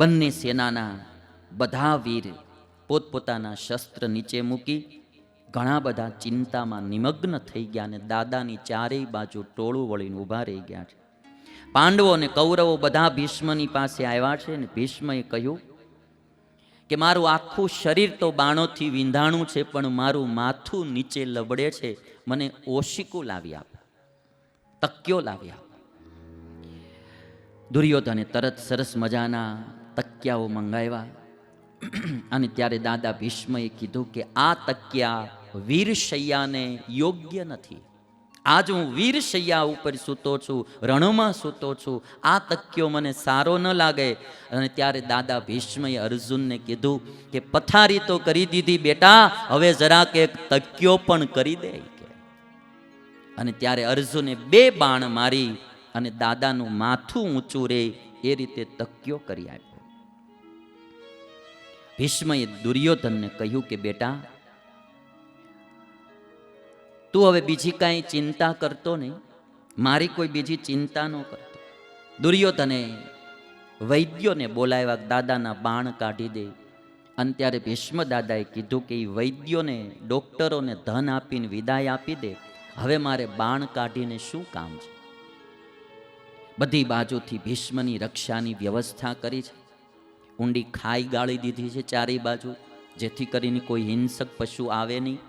બંને સેનાના બધા વીર પોતપોતાના શસ્ત્ર નીચે મૂકી ઘણા બધા ચિંતામાં નિમગ્ન થઈ ગયા અને દાદાની ચારેય બાજુ ટોળું વળીને ઊભા રહી ગયા છે. પાંડવો અને કૌરવો બધા ભીષ્મની પાસે આવ્યા છે અને ભીષ્મએ કહ્યું કે મારું આખું શરીર તો બાણોથી વિંધાણું છે, પણ મારું માથું નીચે લબડે છે, મને ઓશિકું લાવી આપ, તક્યો લાવી આપ. દુર્યોધને તરત સરસ મજાના તકિયાઓ મંગાવ્યા અને ત્યારે દાદા ભીષ્મએ કીધું કે આ તકિયા વીરશૈયાને યોગ્ય નથી. આજ હું વીરશૈયા ઉપર સૂતો છું, રણમાં સૂતો છું, આ તકિયો મને સારો ન લાગે. અને ત્યારે દાદા ભીષ્મએ અર્જુનને કીધું કે પથારી તો કરી દીધી બેટા, હવે જરાક એક તકિયો પણ કરી દે. અને ત્યારે અર્જુને 2 બાણ મારી અને દાદાનું માથું ઊંચું રહે એ રીતે તકિયો કરી આપ્યો. ભીષ્મએ દુર્યોધનને કહ્યું કે બેટા, તું હવે બીજી કાંઈ ચિંતા કરતો નહીં, મારી કોઈ બીજી ચિંતા ન કરતો. દુર્યોધને વૈદ્યોને બોલાવ્યા, દાદાના બાણ કાઢી દે. અને ત્યારે ભીષ્મ દાદાએ કીધું કે એ વૈદ્યોને, ડોક્ટરોને ધન આપીને વિદાય આપી દે, હવે મારે બાણ કાઢીને શું કામ છે. બધી બાજુથી ભીષ્મની રક્ષાની વ્યવસ્થા કરી છે. ઊંડી ખાઈ ગાળી દીધી છે ચારેય બાજુ, જેથી કરીને કોઈ હિંસક પશુ આવે નહીં.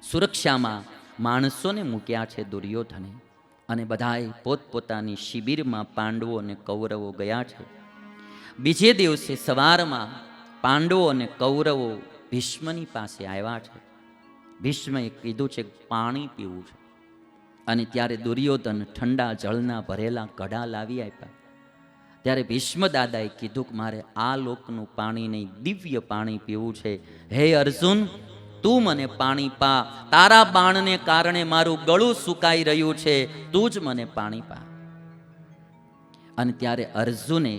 સુરક્ષામાં માણસોને મૂક્યા છે દુર્યોધને. અને બધાએ પોતપોતાની શિબિરમાં પાંડવો અને કૌરવો ગયા છે. બીજે દિવસે સવારમાં પાંડવો અને કૌરવો ભીષ્મની પાસે આવ્યા છે. ભીષ્મએ કીધું છે પાણી પીવું છે. અને ત્યારે દુર્યોધન ઠંડા જળના ભરેલા ઘડા લાવી આપ્યા. ત્યારે ભીષ્મ દાદાએ કીધું કે મારે આ લોકનું પાણી નહીં, દિવ્ય પાણી પીવું છે. હે અર્જુન, તું મને પાણી પા, તારા બાણને કારણે મારું ગળું સુકાઈ રહ્યું છે, તું જ મને પાણી પા. અને ત્યારે અર્જુને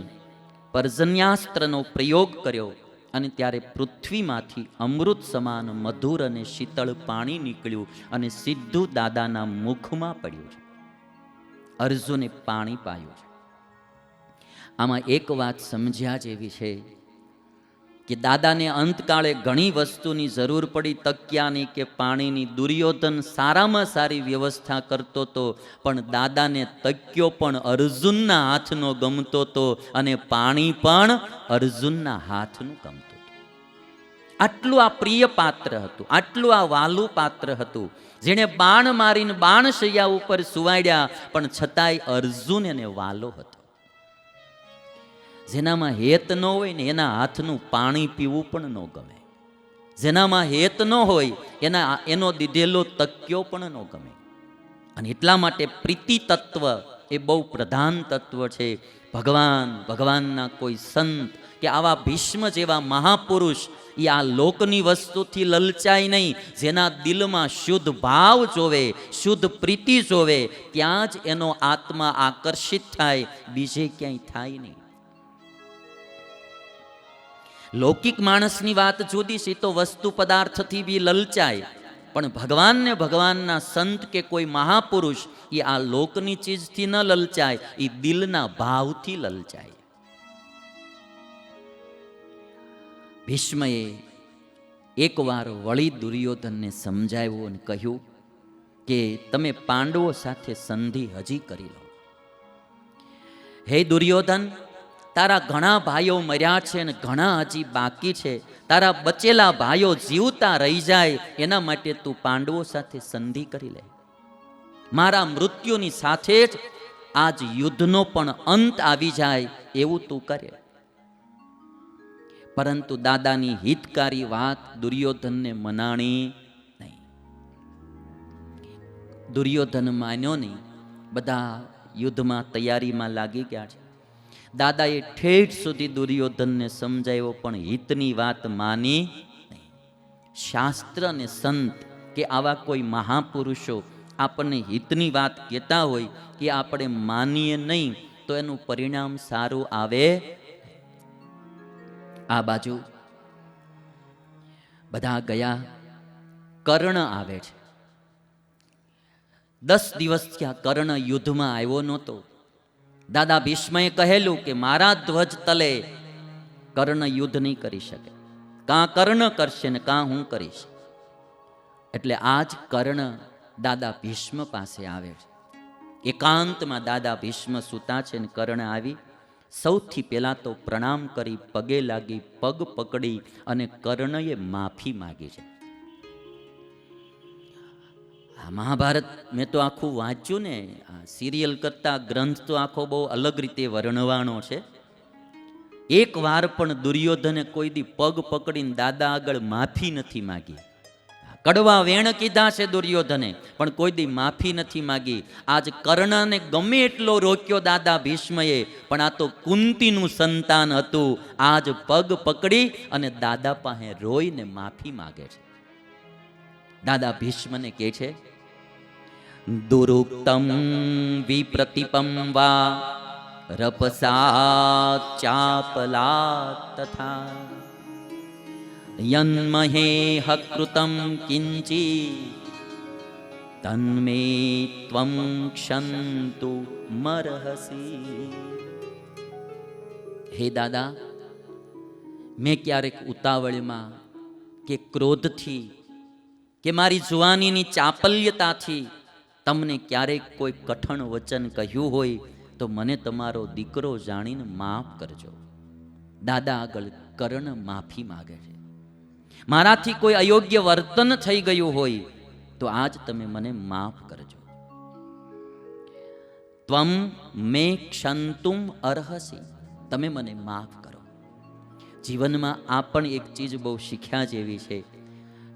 પર્જન્યાસ્ત્રનો પ્રયોગ કર્યો અને ત્યારે પૃથ્વીમાંથી અમૃત સમાન મધુર અને શીતળ પાણી નીકળ્યું અને સીધું દાદાના મુખમાં પડ્યું છે. અર્જુને પાણી પાયું છે. આમાં એક વાત સમજ્યા જેવી છે કે દાદાને અંતકાળે ઘણી વસ્તુની જરૂર પડી, તકિયાની કે પાણીની. દુર્યોધન સારામાં સારી વ્યવસ્થા કરતો હતો, પણ દાદાને તકિયો પણ અર્જુનના હાથનો ગમતો હતો અને પાણી પણ અર્જુનના હાથનું ગમતું હતું. આટલું આ પ્રિય પાત્ર હતું, આટલું આ વાલું પાત્ર હતું, જેણે બાણ મારીને બાણશૈયા ઉપર સુવાડ્યા, પણ છતાંય અર્જુન એને વાલો હતો. જેનામાં હેત ન હોય ને એના હાથનું પાણી પીવું પણ ન ગમે. જેનામાં હેત ન હોય એનો દીધેલો તકિયો પણ ન ગમે. અને એટલા માટે પ્રીતિ તત્વ એ બહુ પ્રધાન તત્વ છે. ભગવાનના કોઈ સંત કે આવા ભીષ્મ જેવા મહાપુરુષ એ આ લોકની વસ્તુથી લલચાય નહીં. જેના દિલમાં શુદ્ધ ભાવ જોવે, શુદ્ધ પ્રીતિ જોવે, ત્યાં જ એનો આત્મા આકર્ષિત થાય, બીજે ક્યાંય થાય નહીં. લૌકિક માણસની વાત જુદી છે, તો વસ્તુ પદાર્થથી બી લલચાય, પણ ભગવાનને ભગવાનના સંત કે કોઈ મહાપુરુષ એ આ લોકની ચીજથી ન લલચાય, એ દિલના ભાવથી લલચાય. ભીષ્મએ એકવાર વળી દુર્યોધનને સમજાવ્યું અને કહ્યું કે તમે પાંડવો સાથે સંધિ હજી કરી લો. હે દુર્યોધન, તારા ઘણા ભાઈઓ મર્યા છે અને ઘણા હજી બાકી છે. તારા બચેલા ભાઈઓ જીવતા રહી જાય એના માટે તું પાંડવો સાથે સંધિ કરી લે. મારા મૃત્યુની સાથે જ આજ યુદ્ધનો પણ અંત આવી જાય એવું તું કરે. પરંતુ દાદાની હિતકારી વાત દુર્યોધનને મનાણી નહીં. દુર્યોધન માન્યો નહીં. બધા યુદ્ધમાં તૈયારીમાં લાગી ગયા છે. દાદાએ ઠેઠ સુધી દુર્યોધનને સમજાવ્યો, પણ હિતની વાત માની નહીં. શાસ્ત્ર અને સંત કે આવા કોઈ મહાપુરુષો આપણને હિતની વાત કહેતા હોય કે આપણે માનીએ નહીં તો એનું પરિણામ સારું આવે. આ બાજુ બધા ગયા. કર્ણ આવે છે. 10 દિવસથી આ કર્ણ યુદ્ધમાં આવ્યો નહોતો. દાદા ભીષ્મએ કહેલું કે મારા ધ્વજ તલે કર્ણ યુદ્ધ નહીં કરી શકે. કાં કર્ણ કરશે ને કાં હું કરીશ. એટલે આજ કર્ણ દાદા ભીષ્મ પાસે આવે છે. એકાંતમાં દાદા ભીષ્મ સૂતા છે ને કર્ણ આવી સૌથી પહેલા તો પ્રણામ કરી પગે લાગી પગ પકડી અને કર્ણએ માફી માગી છે. આ મહાભારત મેં તો આખું વાંચ્યું ને, આ સિરિયલ કરતા ગ્રંથ તો આખો બહુ અલગ રીતે વર્ણવાનો છે. એક વાર પણ દુર્યોધને કોઈ દી પગ પકડીને દાદા આગળ માફી નથી માગી. કડવા વેણ કીધા છે દુર્યોધને, પણ કોઈ દી માફી નથી માગી. આજ કર્ણને ગમે એટલો રોક્યો દાદા ભીષ્મએ, પણ આ તો કુંતીનું સંતાન હતું. આજ પગ પકડી અને દાદા પાસે રોઈને માફી માગે છે. દાદા ભીષ્મને કહે છે, દુરુક્તમ વિપ્રતિપમ વા રપસા ચાપલા તથા યન્મહે હકૃતમ કિંચિ તન્મે ત્વં ક્ષંતુ મરહસી. હે દાદા, મેં ક્યારેક ઉતાવળમાં કે ક્રોધથી કે મારી જુવાનીની ચાપલ્યતાથી તમને ક્યારેક કોઈ કઠણ વચન કહ્યું હોય તો મને તમારો દીકરો જાણીને માફ કરજો. દાદા આગળ કર્ણ માફી માગે છે. મારાથી કોઈ અયોગ્ય વર્તન થઈ ગયું હોય તો આજ તમે મને માફ કરજો. ત્વમ મે ક્ષંતુમ અર્હસી, તમે મને માફ કરો. જીવનમાં આ પણ એક ચીજ બહુ શીખ્યા જેવી છે.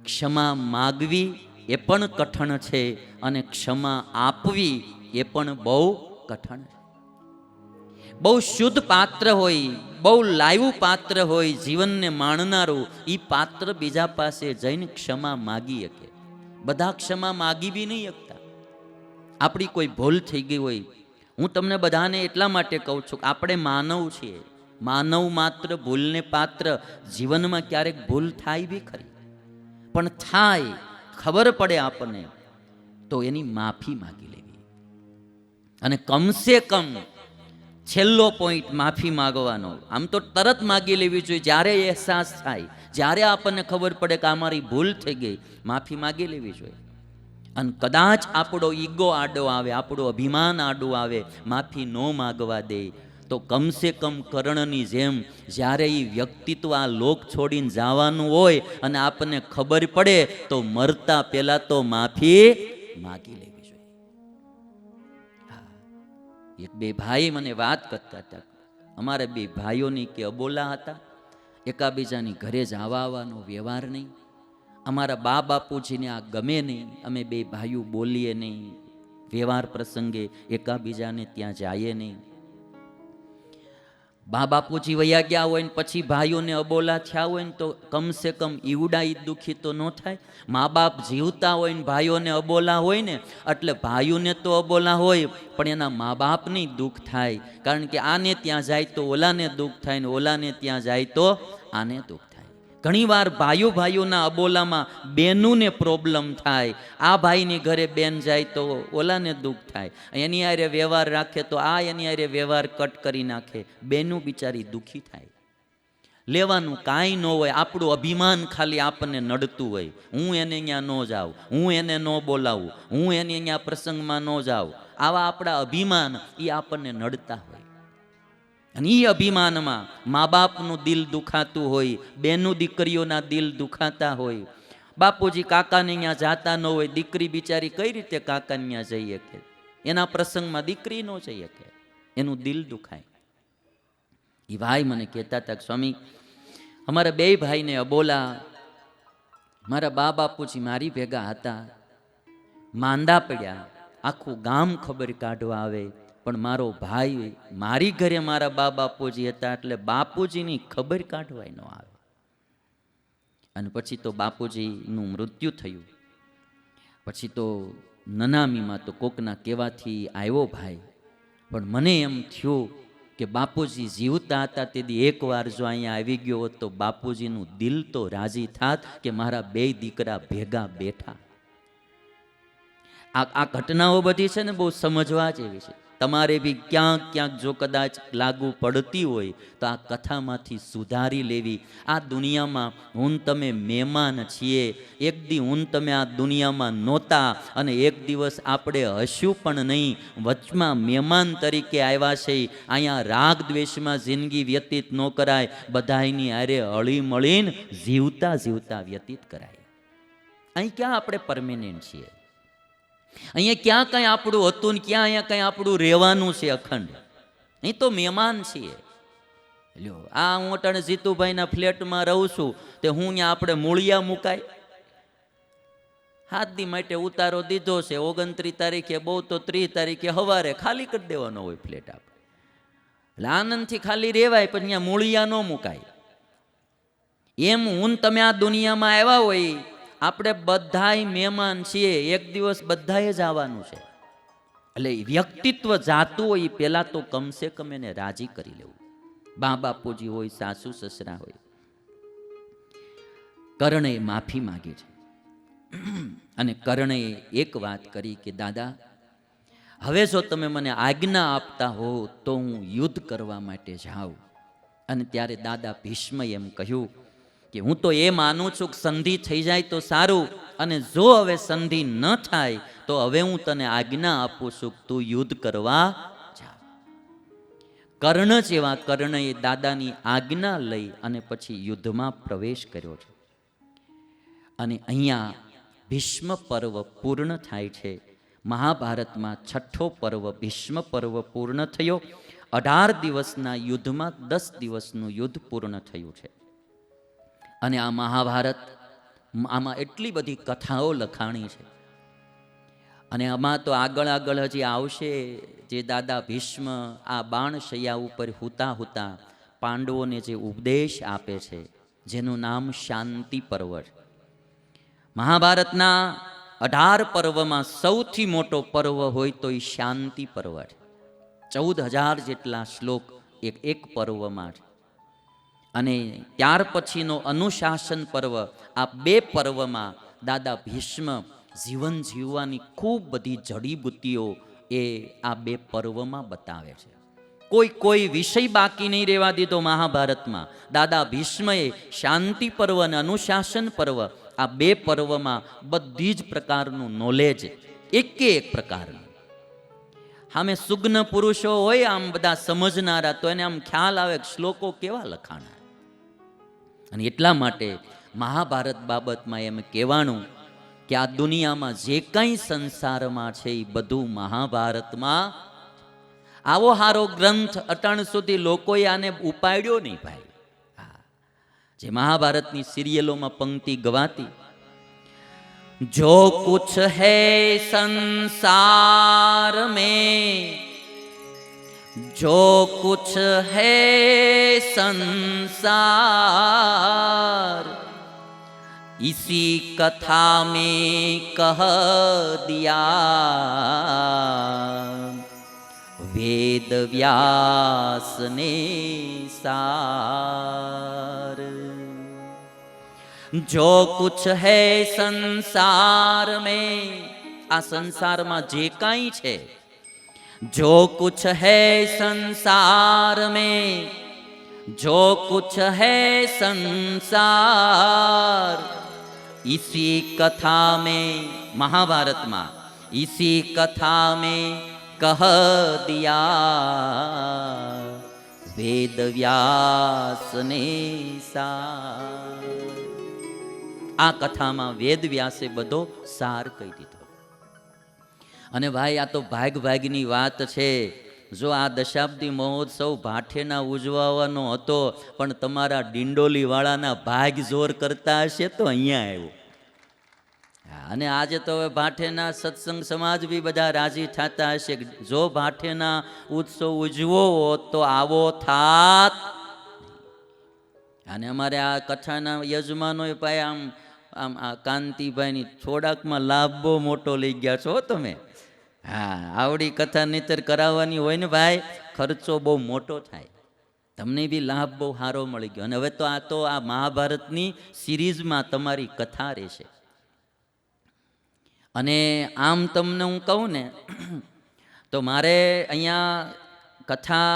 ક્ષમા માગવી એ પણ કઠણ છે અને ક્ષમા આપવી એ પણ બહુ કઠણ છે. બહુ શુદ્ધ પાત્ર હોય, બહુ લાયવું પાત્ર હોય, જીવનને માણનારું, એ પાત્ર બીજા પાસે જઈને ક્ષમા માગી શકે. બધા ક્ષમા માગી બી નહીં શકતા. આપણી કોઈ ભૂલ થઈ ગઈ હોય, હું તમને બધાને એટલા માટે કહું છું કે આપણે માનવ છીએ. માનવ માત્ર ભૂલને પાત્ર. જીવનમાં ક્યારેક ભૂલ થાય બી ખરી, પણ થાય ખબર પડે આપણને તો એની માફી માગી લેવી. અને કમસે કમ છેલ્લો પોઈન્ટ માફી માગવાનો. આમ તો તરત માગી લેવી જોઈએ જ્યારે અહેસાસ થાય, જ્યારે આપણને ખબર પડે કે અમારી ભૂલ થઈ ગઈ, માફી માગી લેવી જોઈએ. અને કદાચ આપણો ઈગો આડો આવે, આપણું અભિમાન આડું આવે, માફી ન માગવા દે તો કમસે કમ કર્ણની જેમ જ્યારે એ વ્યક્તિત્વ આ લોક છોડીને જવાનું હોય અને આપણને ખબર પડે તો મરતા પહેલા તો માફી માગી લેવી. એક બે ભાઈ મને વાત કરતા હતા. અમારે બે ભાઈઓની કે અબોલા હતા, એકાબીજાની ઘરે જવા આવવાનો વ્યવહાર નહીં. અમારા બા બાપુજીને આ ગમે નહીં. અમે બે ભાઈઓ બોલીએ નહીં, વ્યવહાર પ્રસંગે એકાબીજાને ત્યાં જઈએ નહીં. બા બાપુજી વયા ગયા હોય ને પછી ભાઈઓને અબોલા થયા હોય ને તો કમસે કમ ઈવડા ઈ દુઃખી તો ન થાય. મા બાપ જીવતા હોય ને ભાઈઓને અબોલા હોય ને એટલે ભાઈઓને તો અબોલા હોય પણ એના મા બાપને દુઃખ થાય. કારણ કે આને ત્યાં જાય તો ઓલાને દુઃખ થાય ને ઓલાને ત્યાં જાય તો આને દુઃખ થાય. ઘણીવાર ભાઈઓના અબોલામાં બેનુંને પ્રોબ્લેમ થાય. આ ભાઈની ઘરે બેન જાય તો ઓલાને દુઃખ થાય, એની હારે વ્યવહાર રાખે તો આ એની હારે વ્યવહાર કટ કરી નાખે, બેનું બિચારી દુઃખી થાય. લેવાનું કાંઈ ન હોય, આપણું અભિમાન ખાલી આપણને નડતું હોય. હું એને અહીંયા ન જાઉં, હું એને ન બોલાવું, હું એને અહીંયા પ્રસંગમાં ન જાઉં, આવા આપણા અભિમાન એ આપણને નડતા હોય. અને એ અભિમાનમાં મા બાપનું દિલ દુખાતું હોય, બેનું દીકરીઓના દિલ દુખાતા હોય. બાપુજી કાકાને અહીંયા જાતા ન હોય, દીકરી બિચારી કઈ રીતે કાકાને ત્યાં જઈ શકે? એના પ્રસંગમાં દીકરી ન જઈ શકે, એનું દિલ દુખાય. એ ભાઈ મને કહેતા હતા કે સ્વામી, અમારા બે ભાઈને અબોલા, મારા બા બાપુજી મારી ભેગા હતા, માંદા પડ્યા, આખું ગામ ખબર કાઢવા આવે, પણ મારો ભાઈ મારી ઘરે મારા બા બાપુજી હતા એટલે બાપુજીની ખબર કાઢવાય ન આવે. અને પછી તો બાપુજીનું મૃત્યુ થયું. પછી તો નનામીમાં તો કોકના કહેવાથી આવ્યો ભાઈ, પણ મને એમ થયું કે બાપુજી જીવતા હતા તેથી એકવાર જો અહીંયા આવી ગયો હોત તો બાપુજીનું દિલ તો રાજી થાત કે મારા બે દીકરા ભેગા બેઠા. આ ઘટનાઓ બધી છે ને બહુ સમજવા જેવી છે. તમારે બી ક્યાંક ક્યાંક જો કદાચ લાગુ પડતી હોય તો આ કથામાંથી સુધારી લેવી. આ દુનિયામાં હું તમે મહેમાન છીએ. એક દી હું તમે આ દુનિયામાં નહોતા અને એક દિવસ આપણે હશું પણ નહીં. વચમાં મહેમાન તરીકે આવ્યા છે. અહીંયા રાગ દ્વેષમાં જિંદગી વ્યતીત ન કરાય, બધાયની હારે હળી મળીને જીવતા જીવતા વ્યતીત કરાય. અહીં ક્યાં આપણે પરમેનન્ટ છીએ? અહીંયા ક્યાં કંઈ આપણું હતું ને ક્યાં અહીંયા કંઈ આપણું રહેવાનું છે અખંડ? અહીં તો મહેમાન છીએ. લ્યો, આ હું અટાણે જીતુભાઈના ફ્લેટમાં રહું છું તે હું અહીંયા આપણે મૂળિયા મુકાય? 7 દી માટે ઉતારો દીધો છે, 29 તારીખે બહુ તો 30 તારીખે સવારે ખાલી કરી દેવાનો હોય ફ્લેટ. આપણે એટલે આનંદથી ખાલી રહેવાય, પણ અહીંયા મૂળિયા ન મુકાય. એમ હું તમે આ દુનિયામાં આવ્યા હોય, આપણે બધાય મહેમાન છીએ. એક દિવસ બધાએ જ આવવાનું છે. એટલે વ્યક્તિત્વ જાતું હોય પહેલાં તો કમસે કમ એને રાજી કરી લેવું. બા બાપુજી હોય, સાસુ સસરા હોય. કર્ણએ માફી માગી છે અને કર્ણએ એક વાત કરી કે દાદા, હવે જો તમે મને આજ્ઞા આપતા હો તો હું યુદ્ધ કરવા માટે જાઉં. અને ત્યારે દાદા ભીષ્મએ એમ કહ્યું કે હું તો એ માનું છું કે સંધિ થઈ જાય તો સારું, અને જો હવે સંધિ ન થાય તો હવે હું તને આજ્ઞા આપું છું કે તું યુદ્ધ કરવા જા. કર્ણ જેવા કર્ણએ દાદાની આજ્ઞા લઈ અને પછી યુદ્ધમાં પ્રવેશ કર્યો છે. અને અહીંયા ભીષ્મ પર્વ પૂર્ણ થાય છે. મહાભારતમાં 6ઠ્ઠો પર્વ ભીષ્મ પર્વ પૂર્ણ થયો. 18 દિવસના યુદ્ધમાં 10 દિવસનું યુદ્ધ પૂર્ણ થયું છે. અને આ મહાભારત, આમાં એટલી બધી કથાઓ લખાણી છે. અને આમાં તો આગળ આગળ હજી આવશે. જે દાદા ભીષ્મ આ બાણશૈયા ઉપર હુતા હુતા પાંડવોને જે ઉપદેશ આપે છે, જેનું નામ શાંતિ પર્વ છે. મહાભારતના 18 પર્વમાં સૌથી મોટો પર્વ હોય તો એ શાંતિ પર્વ છે. 14,000 જેટલા શ્લોક એક પર્વમાં છે. અને ત્યાર પછીનો અનુશાસન પર્વ, આ 2 પર્વમાં દાદા ભીષ્મ જીવન જીવવાની ખૂબ બધી જડીબુટ્ટીઓ એ આ 2 પર્વમાં બતાવે છે. કોઈ વિષય બાકી નહીં રહેવા દીધો મહાભારતમાં. દાદા ભીષ્મએ શાંતિ પર્વ અને અનુશાસન પર્વ, આ 2 પર્વમાં બધી જ પ્રકારનું નોલેજ, એક પ્રકારનું. સામે સુગ્ન પુરુષો હોય આમ બધા સમજનારા, તો એને આમ ખ્યાલ આવે કે શ્લોકો કેવા લખાણા. અને એટલા માટે મહાભારત બાબતમાં એમ કહેવાનું કે આ દુનિયામાં જે કંઈ સંસારમાં છે એ બધું મહાભારતમાં. આવો હારો ગ્રંથ અટાણ સુધી લોકોએ આને ઉપાડ્યો નહીં ભાઈ. જે મહાભારતની સિરિયલોમાં પંક્તિ ગવાતી, જો કુછ હૈ સંસાર મેં, जो कुछ है संसार, इसी कथा में कह दिया वेद व्यास ने सार. जो कुछ है संसार में, આ સંસારમાં જે કાંઈ છે, जो कुछ है संसार में, जो कुछ है संसार, इसी कथा में, महाभारत में इसी कथा में कह दिया वेद व्यास ने सार. આ કથામાં વેદ વ્યાસે બધો સાર કહી દીધો. અને ભાઈ આ તો ભાગની વાત છે. જો આ દશાબ્દી મહોત્સવ ભાઠેના ઉજવવાનો હતો, પણ તમારા ડિંડોલીવાળાના ભાગ જોર કરતા હશે તો અહીંયા આવ્યો. અને આજે તો હવે ભાઠેના સત્સંગ સમાજ બી બધા રાજી થતા હશે. જો ભાઠેના ઉત્સવ ઉજવો હોત તો આવો થાત. અને અમારે આ કથાના યજમાનોએ ભાઈ આમ આ કાંતિભાઈની થોડાકમાં લાભ બહુ મોટો લઈ ગયા છો તમે. હા, આવડી કથા નહીતર કરાવવાની હોય ને ભાઈ, ખર્ચો બહુ મોટો થાય. તમને બી લાભ બહુ સારો મળી ગયો. અને હવે તો આ મહાભારતની સિરીઝમાં તમારી કથા રહેશે. અને આમ તમને હું કહું ને તો મારે અહીંયા કથા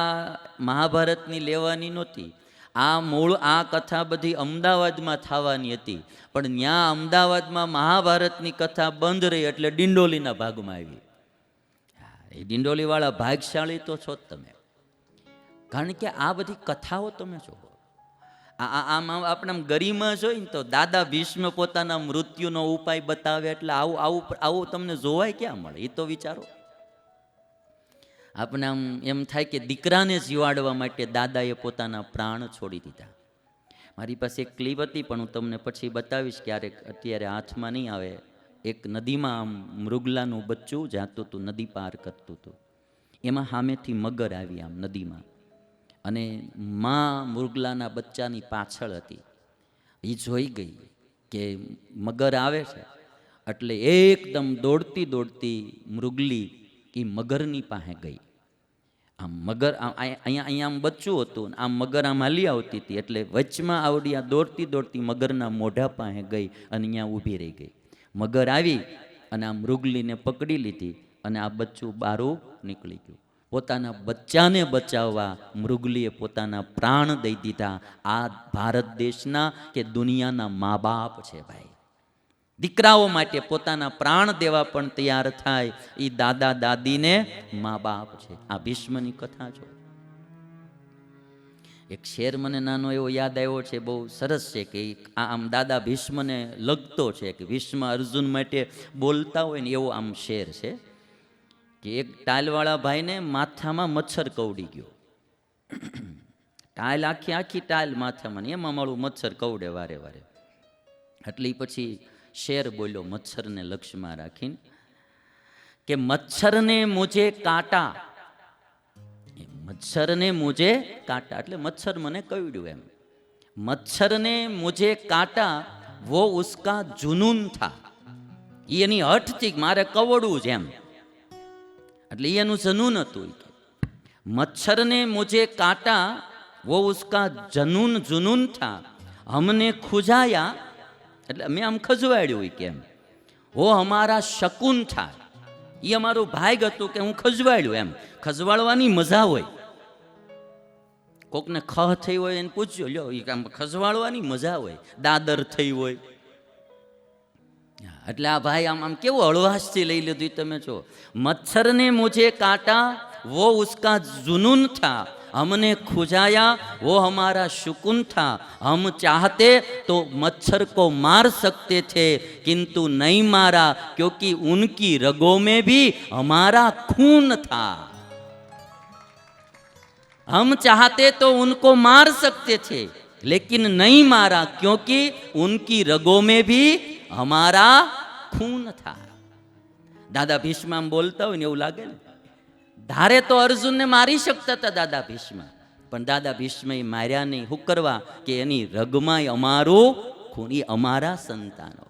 મહાભારતની લેવાની નહોતી. આ કથા બધી અમદાવાદમાં થવાની હતી, પણ ત્યાં અમદાવાદમાં મહાભારતની કથા બંધ રહી એટલે ડિંડોલીના ભાગમાં આવી. એ ડિંડોલીવાળા ભાગશાળી તો છો જ તમે, કારણ કે આ બધી કથાઓ તમે જો આમ આપણે આમ ગરિમા જોઈ ને તો દાદા ભીષ્મ પોતાના મૃત્યુનો ઉપાય બતાવે એટલે આવું તમને જોવાય ક્યાં મળે? એ તો વિચારો. આપણે આમ એમ થાય કે દીકરાને જીવાડવા માટે દાદાએ પોતાના પ્રાણ છોડી દીધા. મારી પાસે એક ક્લિપ હતી, પણ હું તમને પછી બતાવીશ ક્યારેક, અત્યારે હાથમાં નહીં આવે. એક નદીમાં આમ મૃગલાનું બચ્ચું જાતું હતું, નદી પાર કરતું હતું. એમાં સામેથી મગર આવી આમ નદીમાં, અને માં મૃગલાના બચ્ચાની પાછળ હતી. એ જોઈ ગઈ કે મગર આવે છે, એટલે એકદમ દોડતી દોડતી મૃગલી એ મગરની પાસે ગઈ. આમ મગર અહીંયા આમ બચ્ચું હતું, આમ મગર આમ હાલી આવતી હતી, એટલે વચમાં આવડી આ દોડતી દોડતી મગરના મોઢા પાસે ગઈ અને અહીંયા ઊભી રહી ગઈ. મગર આવી અને આ મૃગલીને પકડી લીધી અને આ બચ્ચું બારું નીકળી ગયું. પોતાના બચ્ચાને બચાવવા મૃગલીએ પોતાના પ્રાણ દઈ દીધા. આ ભારત દેશના કે દુનિયાના મા બાપ છે ભાઈ. દીકરાઓ માટે પોતાના પ્રાણ દેવા પણ તૈયાર થાય એ દાદા દાદીને મા બાપ છે. આ ભીષ્મની કથા જો. એક શેર મને નાનો એવો યાદ આવ્યો છે, બહુ સરસ છે, કે આમ દાદા ભીષ્મને લગતો છે, કે ભીષ્મ અર્જુન માટે બોલતા હોય ને એવો આમ શેર છે, કે એક ટાઇલવાળા ભાઈને માથામાં મચ્છર કવડી ગયો. ટાઇલ આખી ટાઇલ માથામાં, એમાં મારું મચ્છર કવડે વારે વારે. એટલે પછી શેર બોલ્યો મચ્છરને લક્ષ્યમાં રાખીને, કે મચ્છરને મુજે કાંટા, મચ્છરને મુજે કાંટા એટલે મચ્છર મને કવડ્યું એમ. મચ્છરને મુજે કાંટા વો ઉસકા જુનૂન થા, એની હઠથી મારે કવડવું છે એમ, એટલે એનું જનૂન હતું. મચ્છરને મુજે કાંટા વો ઉસકા જુનૂન થા, હમને ખુજાયા એટલે મેં આમ ખજવાડ્યું હોય કેમ, વો અમારા શકુન થા, એ અમારું ભાગ હતું કે હું ખજવાડ્યું એમ. ખજવાડવાની મજા હોય. કોકને ખ થઈ હોય એને પૂછ્યો, લ્યો એ કામ ખજવાડવાની મજા હોય. દાદર થઈ હોય એટલે આ ભાઈ આમ કેવું હળવાશથી લઈ લીધું તમે જો. મચ્છરને મુજે કાંટા વો ઉસકા જુનૂન થા, हमने खुजाया वो हमारा शुकुन था, हम चाहते तो मच्छर को मार सकते थे किंतु नहीं मारा क्योंकि उनकी रगों में भी हमारा खून था. हम चाहते तो उनको मार सकते थे लेकिन नहीं मारा क्योंकि उनकी रगों में भी हमारा खून था. दादा भीष्म बोलता हो ने એવું લાગે ને, ધારે તો અર્જુનને મારી શકતા હતા દાદા ભીષ્મ, પણ દાદા ભીષ્મ માર્યા નહીં. શું કરવા? કે એની રગમાં અમારું ખૂન, એ અમારા સંતાનો.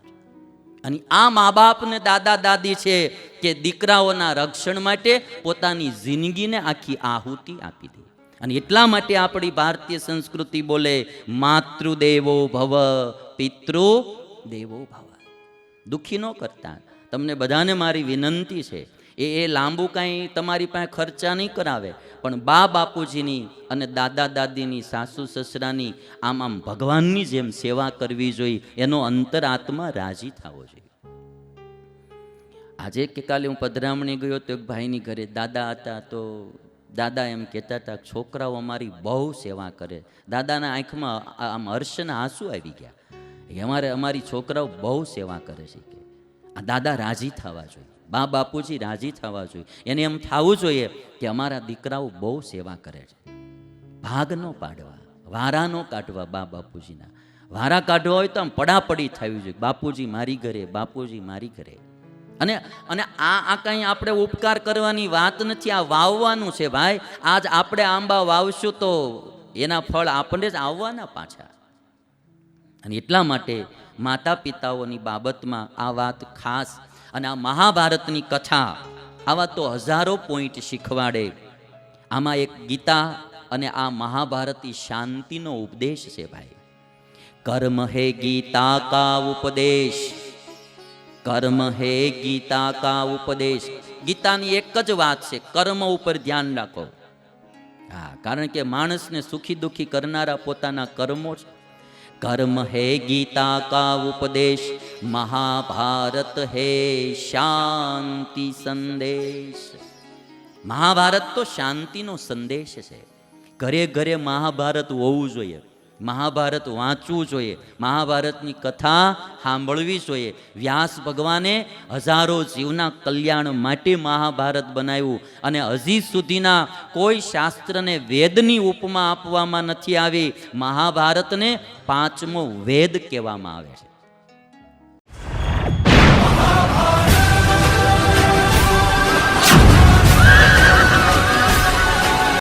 અને આ મા બાપને દાદા દાદી છે કે દીકરાઓના રક્ષણ માટે પોતાની જિંદગીને આખી આહુતિ આપી દે. અને એટલા માટે આપણી ભારતીય સંસ્કૃતિ બોલે માતૃદેવો ભવ પિતૃ દેવો ભવ. દુઃખી ન કરતા. તમને બધાને મારી વિનંતી છે, એ લાંબુ કાંઈ તમારી પાસે ખર્ચા નહીં કરાવે, પણ બા બાપુજીની અને દાદા દાદીની, સાસુ સસરાની આમ ભગવાનની જેમ સેવા કરવી જોઈએ. એનો અંતરાત્મા રાજી થવો જોઈએ. આજે કે કાલે હું પધરામણી ગયો તો એક ભાઈની ઘરે દાદા હતા, તો દાદા એમ કહેતા હતા છોકરાઓ અમારી બહુ સેવા કરે. દાદાના આંખમાં આમ હર્ષના આંસુ આવી ગયા. અમારી છોકરાઓ બહુ સેવા કરે છે. કે આ દાદા રાજી થવા જોઈએ, બા બાપુજી રાજી થવા જોઈએ. એને એમ થવું જોઈએ કે અમારા દીકરાઓ બહુ સેવા કરે છે. ભાગ ન પાડવા, વારા ન કાઢવા. બા બાપુજીના વારા કાઢવા હોય તો આમ પડાપડી થવી જોઈએ. બાપુજી મારી ઘરે, બાપુજી મારી ઘરે. અને આ કંઈ આપણે ઉપકાર કરવાની વાત નથી, આ વાવવાનું છે ભાઈ. આજ આપણે આંબા વાવશું તો એના ફળ આપણને જ આવવાના પાછા. અને એટલા માટે માતા પિતાઓની બાબતમાં આ વાત ખાસ. અને આ મહાભારતની કથા આવા તો હજારો પોઈન્ટ શીખવાડે. આમાં એક ગીતા અને આ મહાભારતી શાંતિનો ઉપદેશ છે ભાઈ. કર્મ હે ગીતા કા ઉપદેશ, કર્મ હે ગીતા કા ઉપદેશ. ગીતાની એક જ વાત છે, કર્મ ઉપર ધ્યાન રાખો. હા, કારણ કે માણસને સુખી દુખી કરનારા પોતાના કર્મો છે. કર્મ હે ગીતા કા ઉપદેશ, મહાભારત હે શાંતિ સંદેશ. મહાભારત તો શાંતિનો સંદેશ છે. ઘરે ઘરે મહાભારત હોવું જોઈએ, મહાભારત વાંચવું જોઈએ, મહાભારતની કથા સાંભળવી જોઈએ. વ્યાસ ભગવાને હજારો જીવના કલ્યાણ માટે મહાભારત બનાવ્યું અને હજી સુધીના કોઈ શાસ્ત્રને વેદની ઉપમા આપવામાં નથી આવી. મહાભારતને પાંચમો વેદ કહેવામાં આવે છે.